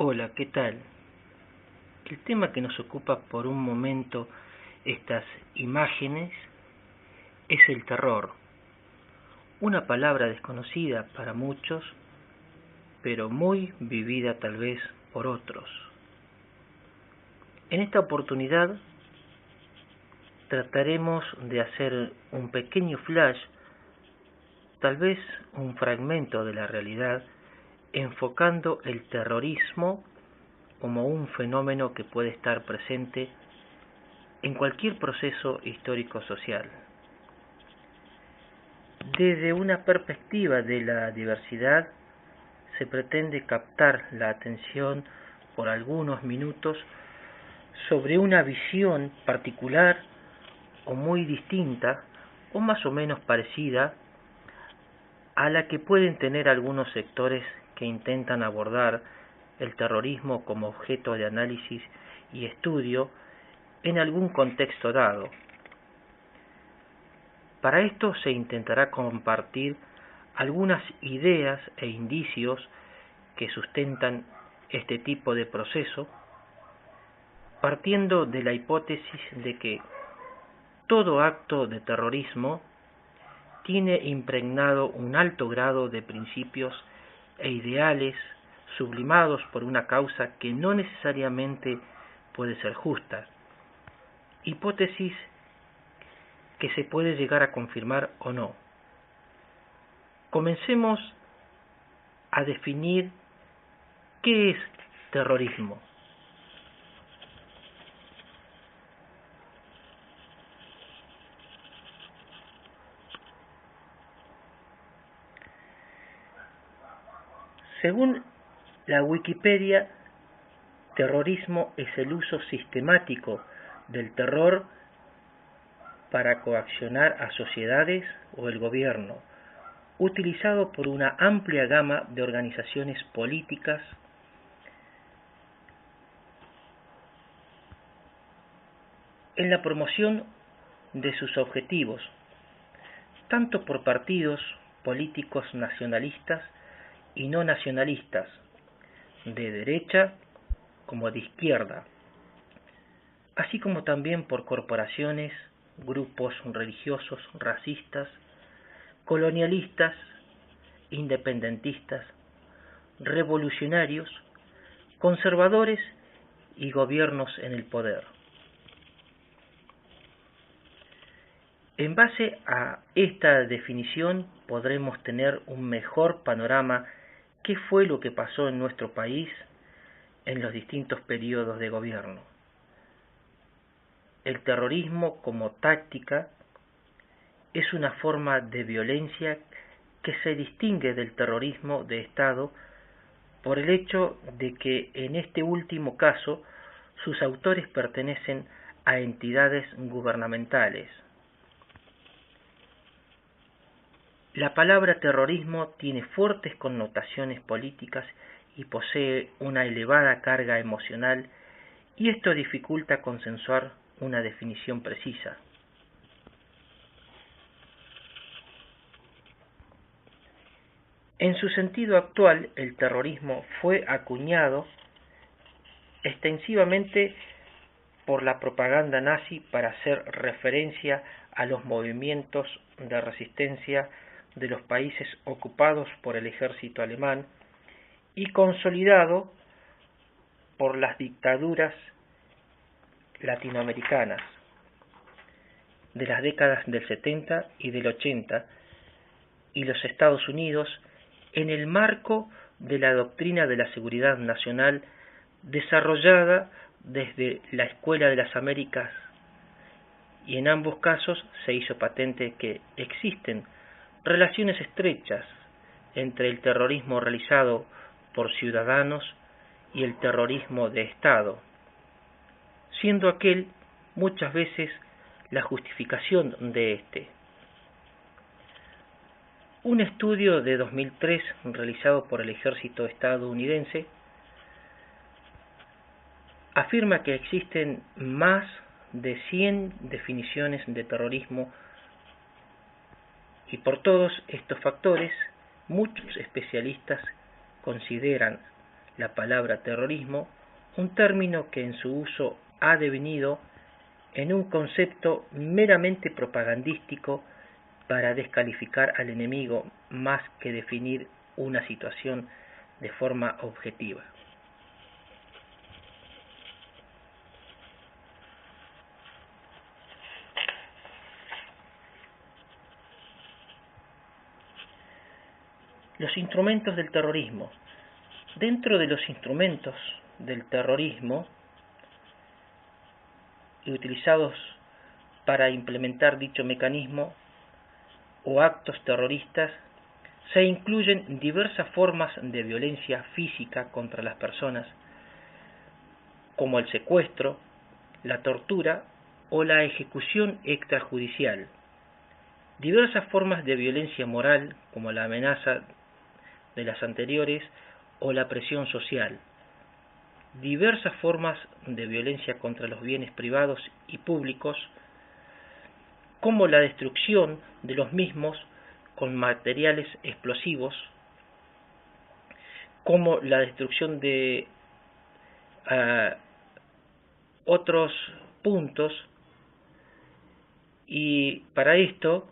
Hola, ¿qué tal? El tema que nos ocupa por un momento estas imágenes es el terror, una palabra desconocida para muchos, pero muy vivida tal vez por otros. En esta oportunidad trataremos de hacer un pequeño flash, tal vez un fragmento de la realidad, enfocando el terrorismo como un fenómeno que puede estar presente en cualquier proceso histórico-social. Desde una perspectiva de la diversidad, se pretende captar la atención por algunos minutos sobre una visión particular o muy distinta o más o menos parecida a la que pueden tener algunos sectores que intentan abordar el terrorismo como objeto de análisis y estudio en algún contexto dado. Para esto se intentará compartir algunas ideas e indicios que sustentan este tipo de proceso, partiendo de la hipótesis de que todo acto de terrorismo tiene impregnado un alto grado de principios e ideales sublimados por una causa que no necesariamente puede ser justa, hipótesis que se puede llegar a confirmar o no. Comencemos a definir qué es terrorismo. Según la Wikipedia, terrorismo es el uso sistemático del terror para coaccionar a sociedades o el gobierno, utilizado por una amplia gama de organizaciones políticas en la promoción de sus objetivos, tanto por partidos políticos nacionalistas y no nacionalistas, de derecha como de izquierda, así como también por corporaciones, grupos religiosos, racistas, colonialistas, independentistas, revolucionarios, conservadores y gobiernos en el poder. En base a esta definición podremos tener un mejor panorama qué fue lo que pasó en nuestro país en los distintos periodos de gobierno. El terrorismo como táctica es una forma de violencia que se distingue del terrorismo de Estado por el hecho de que en este último caso sus autores pertenecen a entidades gubernamentales. La palabra terrorismo tiene fuertes connotaciones políticas y posee una elevada carga emocional, y esto dificulta consensuar una definición precisa. En su sentido actual, el terrorismo fue acuñado extensivamente por la propaganda nazi para hacer referencia a los movimientos de resistencia de los países ocupados por el ejército alemán y consolidado por las dictaduras latinoamericanas de las décadas del 70 y del 80 y los Estados Unidos en el marco de la doctrina de la seguridad nacional desarrollada desde la Escuela de las Américas, y en ambos casos se hizo patente que existen relaciones estrechas entre el terrorismo realizado por ciudadanos y el terrorismo de Estado, siendo aquel muchas veces la justificación de este. Un estudio de 2003 realizado por el ejército estadounidense afirma que existen más de 100 definiciones de terrorismo, y por todos estos factores muchos especialistas consideran la palabra terrorismo, un término que en su uso ha devenido en un concepto meramente propagandístico para descalificar al enemigo más que definir una situación de forma objetiva. Los instrumentos del terrorismo. Dentro de los instrumentos del terrorismo y utilizados para implementar dicho mecanismo o actos terroristas, se incluyen diversas formas de violencia física contra las personas, como el secuestro, la tortura o la ejecución extrajudicial. Diversas formas de violencia moral, como la amenaza de las anteriores o la presión social. Diversas formas de violencia contra los bienes privados y públicos, como la destrucción de los mismos con materiales explosivos, como la destrucción de otros puntos, y para esto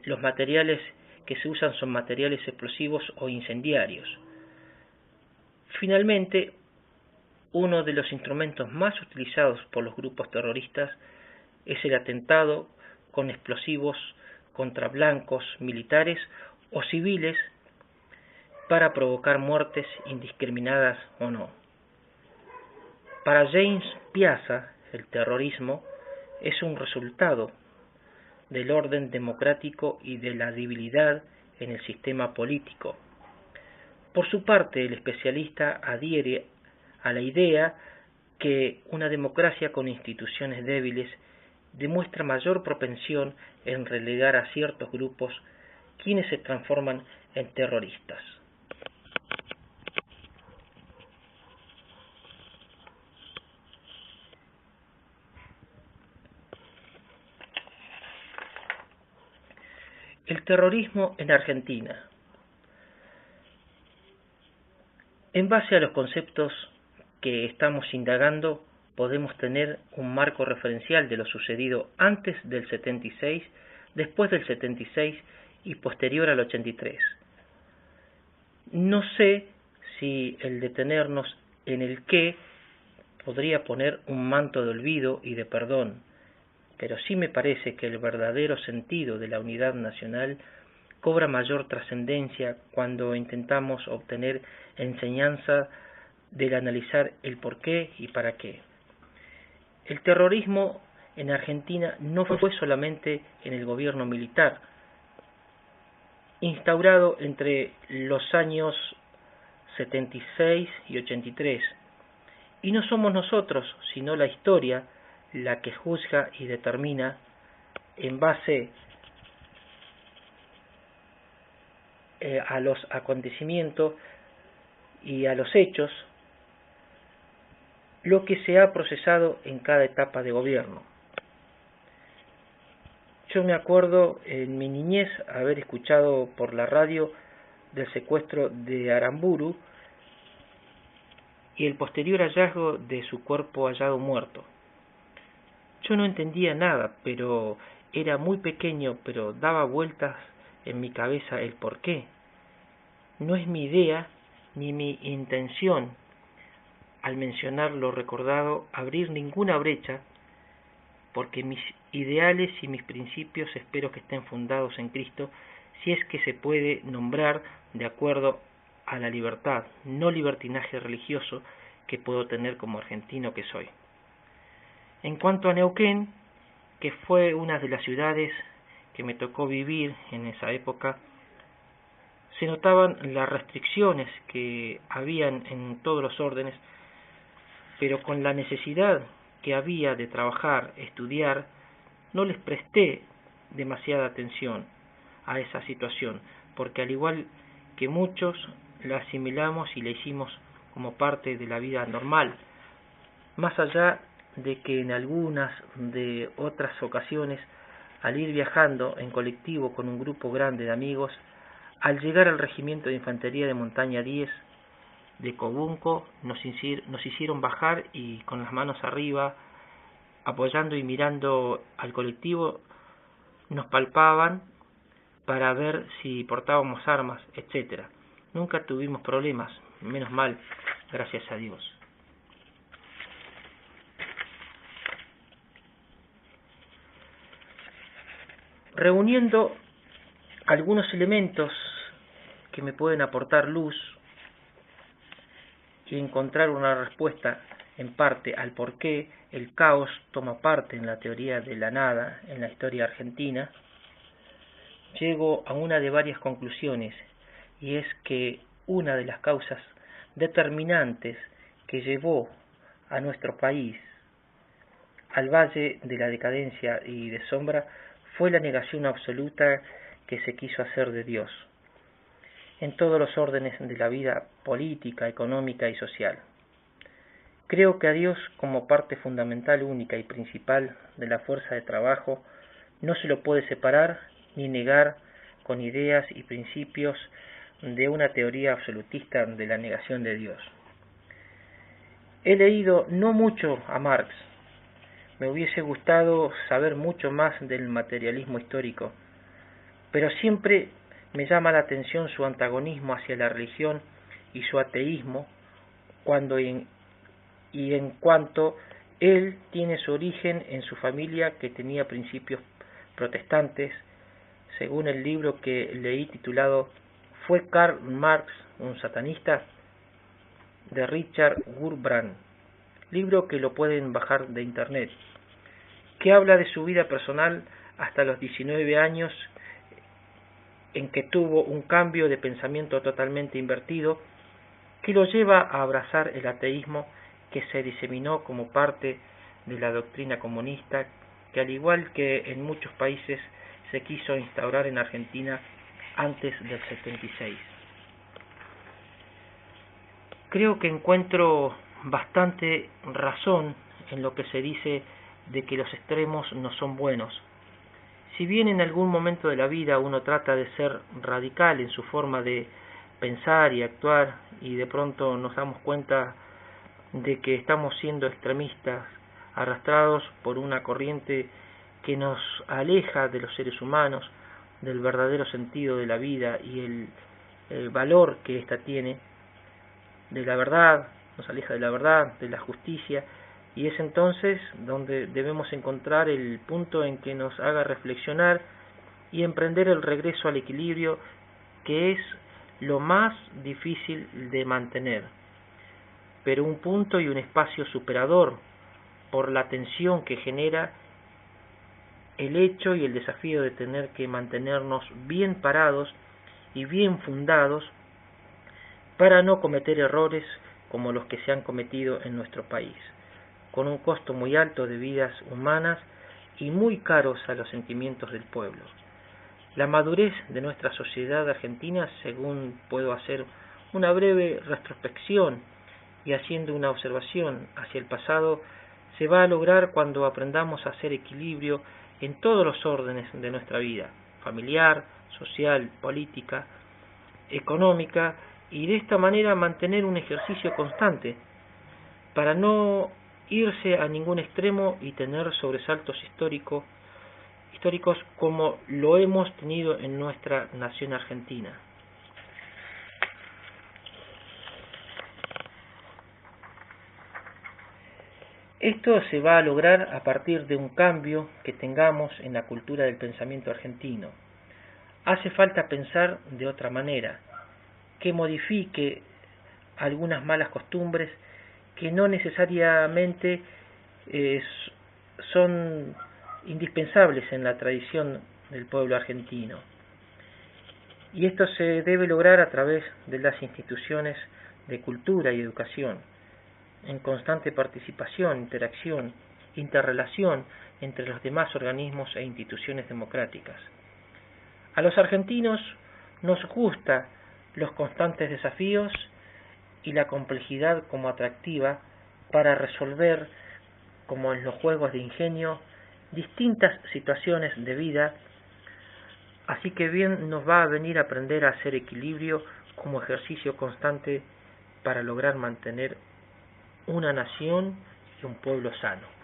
los materiales que se usan son materiales explosivos o incendiarios. Finalmente, uno de los instrumentos más utilizados por los grupos terroristas es el atentado con explosivos contra blancos, militares o civiles para provocar muertes indiscriminadas o no. Para James Piazza, el terrorismo es un resultado del orden democrático y de la debilidad en el sistema político. Por su parte, el especialista adhiere a la idea que una democracia con instituciones débiles demuestra mayor propensión en relegar a ciertos grupos, quienes se transforman en terroristas. El terrorismo en Argentina. En base a los conceptos que estamos indagando, podemos tener un marco referencial de lo sucedido antes del 76, después del 76 y posterior al 83. No sé si el detenernos en el qué podría poner un manto de olvido y de perdón, pero sí me parece que el verdadero sentido de la unidad nacional cobra mayor trascendencia cuando intentamos obtener enseñanza del analizar el por qué y para qué. El terrorismo en Argentina no fue solamente en el gobierno militar, instaurado entre los años 76 y 83, y no somos nosotros, sino la historia, la que juzga y determina en base a los acontecimientos y a los hechos lo que se ha procesado en cada etapa de gobierno. Yo me acuerdo en mi niñez haber escuchado por la radio del secuestro de Aramburu y el posterior hallazgo de su cuerpo hallado muerto. Yo no entendía nada, pero era muy pequeño, pero daba vueltas en mi cabeza el por qué. No es mi idea ni mi intención, al mencionar lo recordado, abrir ninguna brecha, porque mis ideales y mis principios espero que estén fundados en Cristo, si es que se puede nombrar de acuerdo a la libertad, no libertinaje religioso que puedo tener como argentino que soy. En cuanto a Neuquén, que fue una de las ciudades que me tocó vivir en esa época, se notaban las restricciones que habían en todos los órdenes, pero con la necesidad que había de trabajar, estudiar, no les presté demasiada atención a esa situación, porque al igual que muchos, la asimilamos y la hicimos como parte de la vida normal, más allá de que en algunas de otras ocasiones, al ir viajando en colectivo con un grupo grande de amigos, al llegar al regimiento de infantería de montaña 10, de Cobunco nos hicieron bajar y con las manos arriba, apoyando y mirando al colectivo, nos palpaban para ver si portábamos armas, etcétera. Nunca tuvimos problemas, menos mal, gracias a Dios. Reuniendo algunos elementos que me pueden aportar luz y encontrar una respuesta en parte al por qué el caos toma parte en la teoría de la nada en la historia argentina, llego a una de varias conclusiones, y es que una de las causas determinantes que llevó a nuestro país al valle de la decadencia y de sombra fue la negación absoluta que se quiso hacer de Dios en todos los órdenes de la vida política, económica y social. Creo que a Dios, como parte fundamental, única y principal de la fuerza de trabajo, no se lo puede separar ni negar con ideas y principios de una teoría absolutista de la negación de Dios. He leído no mucho a Marx. Me hubiese gustado saber mucho más del materialismo histórico, pero siempre me llama la atención su antagonismo hacia la religión y su ateísmo en cuanto él tiene su origen en su familia que tenía principios protestantes, según el libro que leí titulado ¿Fue Karl Marx un satanista?, de Richard Wurmbrand, libro que lo pueden bajar de internet, que habla de su vida personal hasta los 19 años en que tuvo un cambio de pensamiento totalmente invertido que lo lleva a abrazar el ateísmo que se diseminó como parte de la doctrina comunista que, al igual que en muchos países, se quiso instaurar en Argentina antes del 76. Creo que encuentro bastante razón en lo que se dice de que los extremos no son buenos. Si bien en algún momento de la vida uno trata de ser radical en su forma de pensar y actuar y de pronto nos damos cuenta de que estamos siendo extremistas, arrastrados por una corriente que nos aleja de los seres humanos, del verdadero sentido de la vida y el valor que ésta tiene, de la verdad, nos aleja de la verdad, de la justicia, y es entonces donde debemos encontrar el punto en que nos haga reflexionar y emprender el regreso al equilibrio, que es lo más difícil de mantener, pero un punto y un espacio superador por la tensión que genera el hecho y el desafío de tener que mantenernos bien parados y bien fundados para no cometer errores como los que se han cometido en nuestro país, con un costo muy alto de vidas humanas y muy caros a los sentimientos del pueblo. La madurez de nuestra sociedad argentina, según puedo hacer una breve retrospección y haciendo una observación hacia el pasado, se va a lograr cuando aprendamos a hacer equilibrio en todos los órdenes de nuestra vida, familiar, social, política, económica, y de esta manera mantener un ejercicio constante para no irse a ningún extremo y tener sobresaltos históricos como lo hemos tenido en nuestra nación argentina. Esto se va a lograr a partir de un cambio que tengamos en la cultura del pensamiento argentino. Hace falta pensar de otra manera, que modifique algunas malas costumbres que no necesariamente son indispensables en la tradición del pueblo argentino. Y esto se debe lograr a través de las instituciones de cultura y educación, en constante participación, interacción, interrelación entre los demás organismos e instituciones democráticas. A los argentinos nos gusta los constantes desafíos y la complejidad como atractiva para resolver, como en los juegos de ingenio, distintas situaciones de vida, así que bien nos va a venir a aprender a hacer equilibrio como ejercicio constante para lograr mantener una nación y un pueblo sano.